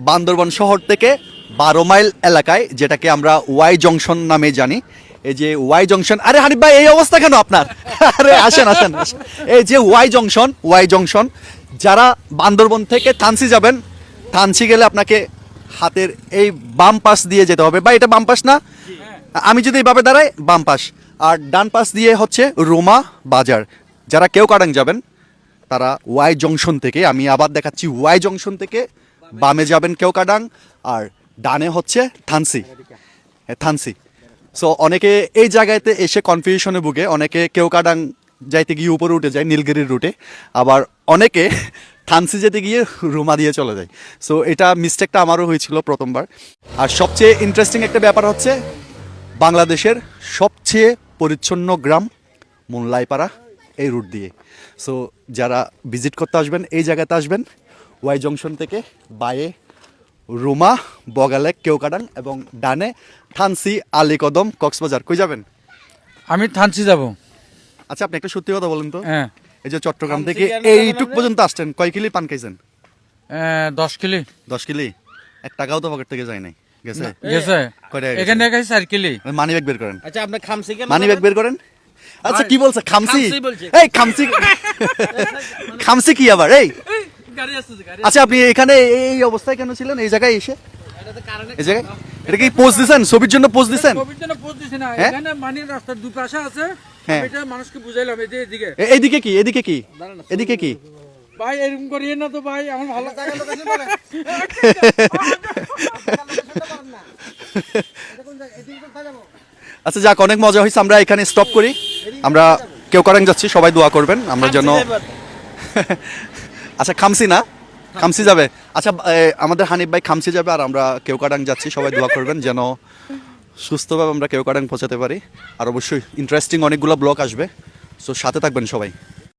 বান্দরবান শহর থেকে 12 মাইল এলাকায়, যেটাকে আমরা ওয়াই জংশন নামে জানি। এই যে ওয়াই জংশন, আরে হানিফ ভাই এই অবস্থা কেন আপনার? আরে আসেন আসেন আসেন। এই যে ওয়াই জংশন, যারা বান্দরবন থেকে থানসি যাবেন, থানসি গেলে আপনাকে হাতের এই বাম পাশ দিয়ে যেতে হবে, বা এটা বাম পাশ না, আমি যদি এইভাবে দাঁড়াই বাম পাশ, আর ডান পাশ দিয়ে হচ্ছে রোমা বাজার। যারা কেওক্রাডাং যাবেন তারা ওয়াই জংশন থেকে, আমি আবার দেখাচ্ছি, ওয়াই জংশন থেকে বামে যাবেন কেওক্রাডাং, আর ডানে হচ্ছে থানসি, থানসি। সো অনেকে এই জায়গাতে এসে কনফিউশনে ভুগে, অনেকে কেওক্রাডাং যাইতে গিয়ে উপরে উঠে যায় নীলগিরির রুটে, আবার অনেকে থানসি যেতে গিয়ে রুমা দিয়ে চলে যায়। সো এটা মিস্টেকটা আমারও হয়েছিল প্রথমবার। আর সবচেয়ে ইন্টারেস্টিং একটা ব্যাপার হচ্ছে বাংলাদেশের সবচেয়ে পরিচ্ছন্ন গ্রাম মোল্লাইপাড়া এই রুট দিয়ে। সো যারা ভিজিট করতে আসবেন এই জায়গাতে আসবেন, ওয়াই জংশন থেকে বায়ে রুমা, বগালেক, কেওক্রাডাং এবং ডানে থানসি, আলীকদম, কক্সবাজার। কই যাবেন? আমি থানসি যাব। আচ্ছা আপনি একটা সত্যি কথা বলেন তো, হ্যাঁ, এই যে চট্টগ্রাম থেকে এইটুক পর্যন্ত আসছেন, কয় কিলি পান খাইছেন? 10 কিলি 10 কিলি? 1 টাকাও তো পকেট থেকে যায় নাই। গেছে? গেছে। কয় টাকা গেছে? এখানে গেছে 4 কিলি। মানি ব্যাগ বের করেন, আচ্ছা আপনার খামসি কেন? মানি ব্যাগ বের করেন। আচ্ছা কি বলছে? খামসি? খামসি বলছে। এই খামসি, খামসি কি আবার? এই গাড়ি আসছে গাড়ি। আচ্ছা আপনি এখানে এই অবস্থায় কেন ছিলেন এই জায়গায় এসে? এটা তো কারণে এই জায়গায় এটা কি পোস্ট দিছেন? ছবির জন্য পোস্ট দিছেন? কোভিড জন্য পোস্ট দিছি না, হ্যাঁ? এখানে মানির রাস্তার দুই পাশে আছে। হ্যাঁ। আমি এটা মানুষকে বুঝাইলাম এই যে এদিকে। এইদিকে কি? এদিকে কি? এদিকে কি? ভাই এরকম করিয়ে না তো ভাই, আমার ভালো লাগে না। আচ্ছা যাক, অনেক মজা হয়েছে, আমরা এখানে স্টপ করি। আমরা কেওক্রাডাং যাচ্ছি, সবাই দোয়া করবেন আমরা যেন। আচ্ছা খামসি না, খামসি যাবে। আচ্ছা আমাদের হানিফ ভাই খামসি যাবে, আর আমরা কেওক্রাডাং যাচ্ছি, সবাই দোয়া করবেন যেন সুস্থভাবে আমরা কেওক্রাডাং পৌঁছাতে পারি। আর অবশ্যই ইন্টারেস্টিং অনেকগুলো ব্লগ আসবে, সো সাথে থাকবেন সবাই।